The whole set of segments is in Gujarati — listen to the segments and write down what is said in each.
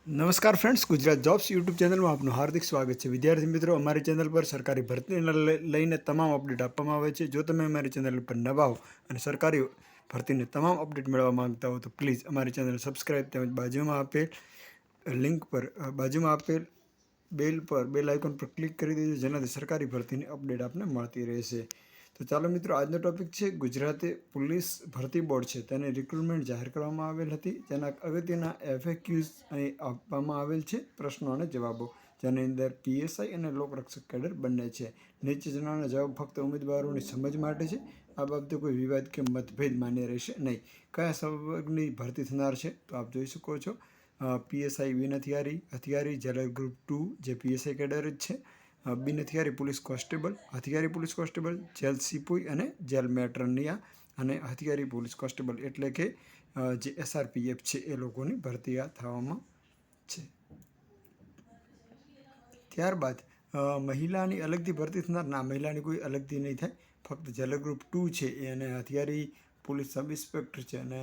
નમસ્કાર ફ્રેન્ડ્સ, ગુજરાત જોબ્સ યુટ્યુબ ચેનલમાં આપનું હાર્દિક સ્વાગત છે. વિદ્યાર્થી મિત્રો, અમારી ચેનલ પર સરકારી ભરતીને લઈને તમામ અપડેટ આપવામાં આવે છે. જો તમે અમારી ચેનલ પર નવા હો અને સરકારી ભરતીને તમામ અપડેટ મેળવવા માંગતા હો તો પ્લીઝ અમારી ચેનલ સબસ્ક્રાઈબ તેમજ બાજુમાં આપેલ બેલ આઇકોન પર ક્લિક કરી દેજો, જેનાથી સરકારી ભરતીની અપડેટ આપને મળતી રહેશે. તો ચાલો મિત્રો, આજનો ટોપિક છે ગુજરાતે પોલીસ ભરતી બોર્ડ છે તેની રિક્રુટમેન્ટ જાહેર કરવામાં આવેલ હતી. તેના અગત્યના FAQs અહીં આપવામાં આવેલ છે, પ્રશ્નો અને જવાબો, જેની અંદર PSI અને લોકરક્ષક કેડર બંને છે. નીચે જણાવવાના જવાબ ફક્ત ઉમેદવારોની સમજ માટે છે. આ બાબતે કોઈ વિવાદ કે મતભેદ માન્ય રહેશે નહીં. કયા સંવર્ગની ભરતી થનાર છે તો આપ જોઈ શકો છો. PSI બિન હથિયારી જેલર ગ્રુપ 2 જે PSI કેડર જ છે. બિન હથિયારી પોલીસ કોન્સ્ટેબલ, હથિયારી પોલીસ કોન્સ્ટેબલ, જેલ સિપોઈ અને જેલ મેટ્રનિયા અને હથિયારી પોલીસ કોન્સ્ટેબલ એટલે કે જે SRPF છે એ લોકોની ભરતી આ થવામાં છે. ત્યારબાદ મહિલાની અલગથી ભરતી થનાર ના, મહિલાની કોઈ અલગથી નહીં થાય. ફક્ત જેલર ગ્રુપ 2 છે એ અને હથિયારી પોલીસ સબ ઇન્સ્પેક્ટર છે અને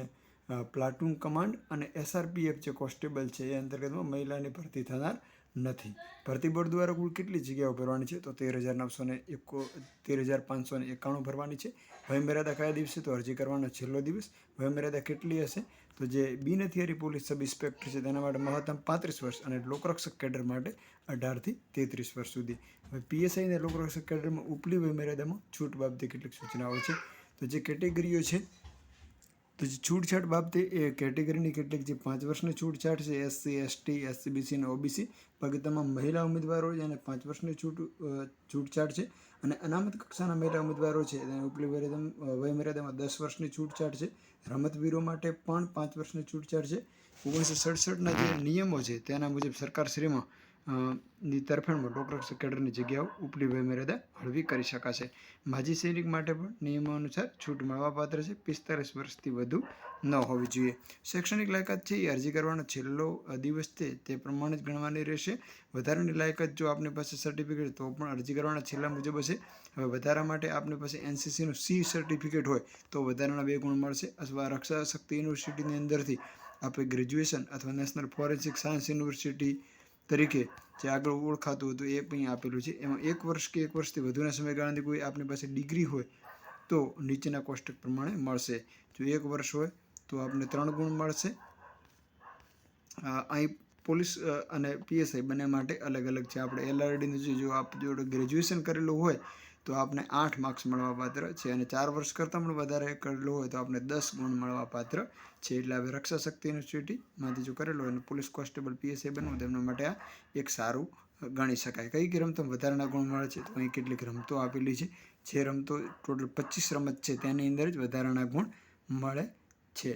પ્લાટૂન કમાન્ડ અને SRPF જે કોન્સ્ટેબલ છે એ અંતર્ગતમાં મહિલાની ભરતી થનાર નથી. ભરતી બોર્ડ દ્વારા કુલ કેટલી જગ્યાઓ ભરવાની છે તો 13,591 ભરવાની છે. વયમર્યાદા કયા દિવસે તો અરજી કરવાનો છેલ્લો દિવસ. વયમર્યાદા કેટલી હશે તો જે બિન હથિયારી પોલીસ સબ ઇન્સ્પેક્ટર છે તેના માટે મહત્તમ 35 વર્ષ અને લોકરક્ષક કેડર માટે 18 થી 33 વર્ષ સુધી. હવે PSI અને લોકરક્ષક કેડરમાં ઉપલી વયમર્યાદામાં છૂટ બાબતે કેટલીક સૂચનાઓ છે. તો જે કેટેગરીઓ છે તો જે છૂટછાટ બાબતે એ કેટેગરીની કેટલીક જે 5 વર્ષની છૂટછાટ છે SC, ST, SCBC અને OBC બાકી તમામ મહિલા ઉમેદવારો છે અને 5 વર્ષની છૂટછાટ છે. અને અનામત કક્ષાના મહિલા ઉમેદવારો છે તેને ઉપલી વયમર્યાદામાં 10 વર્ષની છૂટછાટ છે. રમતવીરો માટે પણ 5 વર્ષની છૂટછાટ છે. 1967ના જે નિયમો છે તેના મુજબ સરકારશ્રીમાં ની તરફેણમાં લોકરક્ષક કેડરની જગ્યાઓ ઉપલી વયમર્યાદા હળવી કરી શકાશે. માજી સૈનિક માટે પણ નિયમો અનુસાર છૂટ મળવાપાત્ર છે. 45 વર્ષથી વધુ ન હોવી જોઈએ. શૈક્ષણિક લાયકાત છે એ અરજી કરવાનો છેલ્લો દિવસ છે તે પ્રમાણે જ ગણવાની રહેશે. વધારાની લાયકાત જો આપની પાસે સર્ટિફિકેટ તો પણ અરજી કરવાના છેલ્લા મુજબ હશે. હવે વધારા માટે આપની પાસે NCCનું C સર્ટિફિકેટ હોય તો વધારાના 2 ગુણ મળશે. અથવા રક્ષા શક્તિ યુનિવર્સિટીની અંદરથી આપણે ગ્રેજ્યુએશન અથવા નેશનલ ફોરેન્સિક સાયન્સ યુનિવર્સિટી તરીકે જે આગળ ઓળખાતું હતું એ પણ આપેલું છે. એમાં 1 વર્ષ કે 1 વર્ષથી વધુના સમયગાળાની કોઈ આપની પાસે ડિગ્રી હોય તો નીચેના કોષ્ટક પ્રમાણે મળશે. જો 1 વર્ષ હોય તો આપને 3 ગુણ મળશે. અહીં પોલીસ અને PSI બંને માટે અલગ અલગ છે. આપણે LRDનું જો આપ જોડે ગ્રેજ્યુએશન કરેલું હોય તો આપને 8 માર્ક્સ મળવાપાત્ર છે અને 4 વર્ષ કરતાં પણ વધારે કરેલું હોય તો આપણે 10 ગુણ મળવાપાત્ર છે. એટલે હવે રક્ષા શક્તિ યુનિવર્સિટીમાંથી જો કરેલું હોય અને પોલીસ કોન્સ્ટેબલ PSI બનવું તેમના માટે આ એક સારું ગણી શકાય. કઈ રમતમાં વધારાના ગુણ મળે છે તો અહીં કેટલીક રમતો આપેલી છે. જે રમતો ટોટલ 25 રમત છે તેની અંદર જ વધારાના ગુણ મળે છે.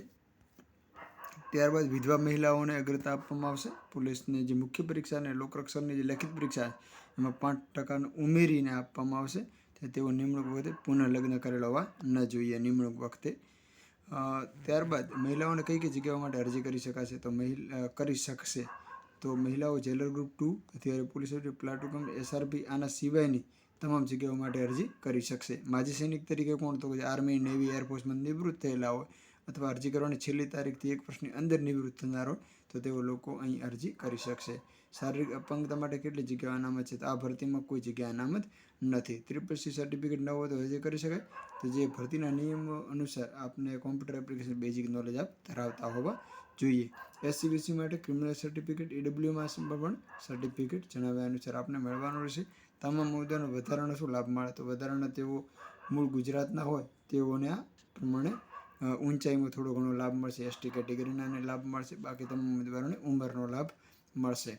ત્યારબાદ વિધવા મહિલાઓને અગ્રતા આપવામાં આવશે. પોલીસની જે મુખ્ય પરીક્ષા અને લોકરક્ષકની જે લેખિત પરીક્ષા એમાં 5% ઉમેરીને આપવામાં આવશે. તેઓ નિમણૂક વખતે પુનઃલગ્ન કરેલા હોવા ન જોઈએ નિમણૂક વખતે. ત્યારબાદ મહિલાઓને કઈ જગ્યાઓ માટે અરજી કરી શકાશે તો કરી શકશે તો મહિલાઓ જેલર ગ્રુપ 2 અત્યારે પોલીસ પ્લાટૂન SRP આના સિવાયની તમામ જગ્યાઓ માટે અરજી કરી શકશે. માજી સૈનિક તરીકે કોણ તો આર્મી, નેવી, એરફોર્સમાં નિવૃત્ત થયેલા હોય અથવા અરજી કરવાની છેલ્લી તારીખથી 1 વર્ષની અંદર નિવૃત્ત થનાર હોય તો તેઓ લોકો અહીં અરજી કરી શકશે. શારીરિક અપંગતા માટે કેટલી જગ્યાઓ અનામત છે તો આ ભરતીમાં કોઈ જગ્યા અનામત નથી. CCC સર્ટિફિકેટ ન હોય તો અરજી કરી શકાય. તો જે ભરતીના નિયમો અનુસાર આપને કોમ્પ્યુટર એપ્લિકેશન બેઝિક નોલેજ આપ ધરાવતા હોવા જોઈએ. SCBC માટે ક્રિમિનલ સર્ટિફિકેટ, EWમાં પણ સર્ટિફિકેટ જણાવ્યા અનુસાર આપને મેળવવાનું રહેશે. તમામ મુદ્દાનો વધારાનો શું લાભ મળે તો વધારાના તેઓ મૂળ ગુજરાતના હોય તેઓને આ પ્રમાણે ઊંચાઈમાં થોડો ઘણો લાભ મળશે. ST કેટેગરીનાને લાભ મળશે. બાકી તમામ ઉમેદવારોને ઉંમરનો લાભ મળશે.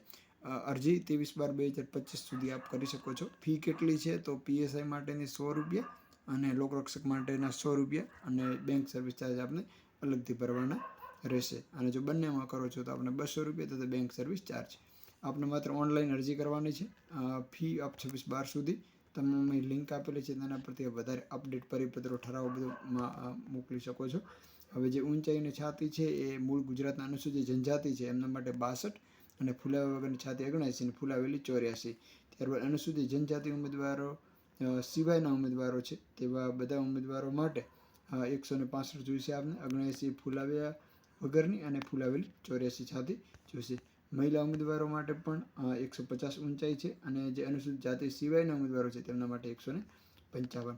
અરજી 23/12/2025 સુધી આપ કરી શકો છો. ફી કેટલી છે તો PSI માટેની ₹100 અને લોકરક્ષક માટેના ₹100 અને બેંક સર્વિસ ચાર્જ આપને અલગથી ભરવાના રહેશે. અને જો બંનેમાં કરો છો તો આપણે ₹200 તથા બેંક સર્વિસ ચાર્જ. આપણે માત્ર ઓનલાઈન અરજી કરવાની છે. ફી આપ 26/12 સુધી તમામ લિંક આપેલી છે તેના પરથી વધારે અપડેટ પરિપત્રો ઠરાવો બધું મોકલી શકો છો. હવે જે ઊંચાઈની છાતી છે એ મૂળ ગુજરાતના અનુસૂચિત જનજાતિ છે એમના માટે 62 અને ફુલાવા વગરની છાતી 79 અને ફુલાવેલી 84. ત્યારબાદ અનુસૂચિત જનજાતિ ઉમેદવારો સિવાયના ઉમેદવારો છે તેવા બધા ઉમેદવારો માટે 165 જોઈશે. આપને 79 ફુલાવ્યા વગરની અને ફુલાવેલી 84 છાતી જોઈશે. મહિલા ઉમેદવારો માટે પણ 150 ઊંચાઈ છે, અને જે અનુસૂચિત જાતિ સિવાયના ઉમેદવારો છે તેમના માટે 155.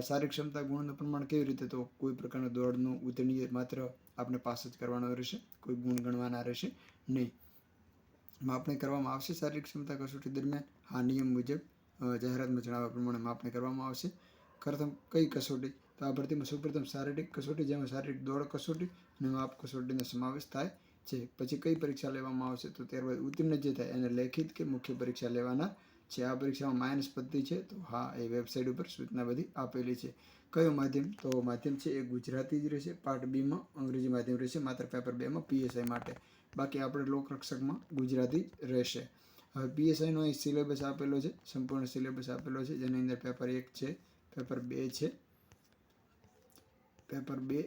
શારીરિક ક્ષમતા ગુણનું પ્રમાણ કેવી રીતે? તો કોઈ પ્રકારનો દોડનું ઉતરણીય માત્ર આપણે પાસ જ કરવાનો રહેશે, કોઈ ગુણ ગણવાના રહેશે નહીં. માપણી કરવામાં આવશે શારીરિક ક્ષમતા કસોટી દરમિયાન. આ નિયમ મુજબ જાહેરાતમાં જણાવ્યા પ્રમાણે માપણી કરવામાં આવશે. પ્રથમ કઈ કસોટી? તો આ ભરતીમાં સૌપ્રથમ શારીરિક કસોટી, જેમાં શારીરિક દોડ કસોટી અને માપ કસોટીનો સમાવેશ થાય છે. પછી કઈ પરીક્ષા લેવામાં આવશે? તો ત્યારબાદ ઉત્તીર્ણ જે થાય એને લેખિત કે મુખ્ય પરીક્ષા લેવાના છે. આ પરીક્ષામાં માઇનસ પદ્ધતિ છે, તો હા, એ વેબસાઇટ ઉપર સૂચના બધી આપેલી છે. કયું માધ્યમ? તો માધ્યમ છે એ ગુજરાતી જ રહેશે. પાર્ટ બીમાં અંગ્રેજી માધ્યમ રહેશે, માત્ર પેપર 2માં PSI માટે. બાકી આપણે લોકરક્ષકમાં ગુજરાતી જ રહેશે. હવે PSIનો અહીં સિલેબસ આપેલો છે, સંપૂર્ણ સિલેબસ આપેલો છે, જેની અંદર પેપર 1 છે, પેપર 2 છે, પેપર 2.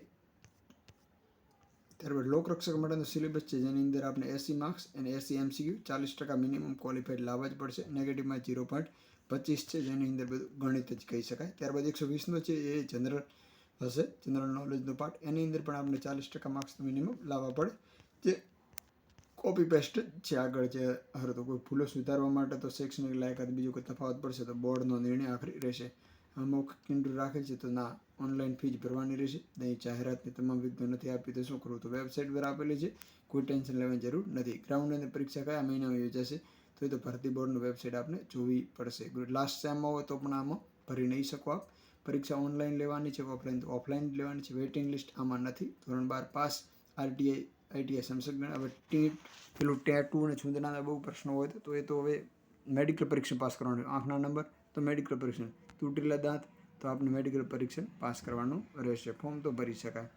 ત્યારબાદ લોકરક્ષક માટેનો સિલેબસ છે, જેની અંદર આપણે 80 માર્ક્સ અને 80 MCQ, 40% મિનિમમ ક્વોલિફાઈડ લાવવા જ પડશે. નેગેટિવમાં 0.25 છે, જેની અંદર બધું ગણિત જ કહી શકાય. ત્યારબાદ 120નો છે એ જનરલ હશે, જનરલ નોલેજનો પાર્ટ. એની અંદર પણ આપણે 40% માર્ક્સ મિનિમમ લાવવા પડે, જે કોપી પેસ્ટ છે. આગળ જે તો કોઈ ભૂલો સુધારવા માટે તો શૈક્ષણિક લાયકાત બીજો કોઈ તફાવત પડશે તો બોર્ડનો નિર્ણય આખરી રહેશે. મૌખિક ઇન્ટરવ્યૂ રાખેલ છે તો ના, ઓનલાઈન ફીસ ભરવાની રહેશે. અહીં જાહેરાતની તમામ વિગતો નથી આપી તો શું કરવું? તો વેબસાઇટ પર આપેલી છે, કોઈ ટેન્શન લેવાની જરૂર નથી. ગ્રાઉન્ડ અને પરીક્ષા કયા મહિનામાં યોજાશે? તો એ તો ભરતી બોર્ડનું વેબસાઇટ આપણે જોવી પડશે. લાસ્ટ સેમમાં હોય તો પણ આમાં ભરી નહીં શકો આપ. પરીક્ષા ઓનલાઈન લેવાની છે, ઓફલાઈન તો ઓફલાઈન જ લેવાની છે. વેઇટિંગ લિસ્ટ આમાં નથી. ધોરણ 12 પાસ, RTI ITI સમસગ્ન. હવે પેલું ટેટુ અને છૂંદણાના બહુ પ્રશ્નો હોય તો એ તો હવે મેડિકલ પરીક્ષા પાસ કરવાનું. આંખના નંબર તો મેડિકલ પરીક્ષા, તૂટેલા દાંત તો આપણે મેડિકલ પરીક્ષા પાસ કરવાનું રહેશે. ફોર્મ તો ભરી શકાય.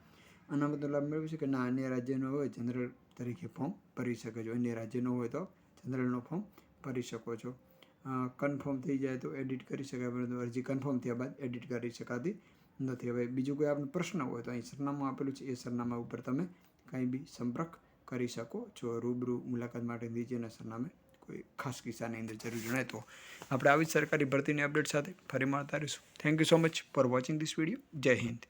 અનામતનો લાભ મેળવી શકે? ના, અન્ય રાજ્યનો હોય જનરલ તરીકે ફોર્મ ભરી શકે છો. અન્ય રાજ્યનો હોય તો જનરલનો ફોર્મ ભરી શકો છો. કન્ફર્મ થઈ જાય તો એડિટ કરી શકાય, પરંતુ અરજી કન્ફર્મ થયા બાદ એડિટ કરી શકાતી નથી. હવે બીજું કોઈ આપણે પ્રશ્ન હોય તો અહીં સરનામું આપેલું છે, એ સરનામા ઉપર તમે કંઈ બી સંપર્ક કરી શકો છો. રૂબરૂ મુલાકાત માટે નીચેના સરનામે કોઈ ખાસ કિસ્સાની અંદર જરૂર જણાય તો આપણે આવી જ સરકારી ભરતીની અપડેટ સાથે ફરી મળતા રહીશું. Thank you so much for watching this video. જય હિન્દ.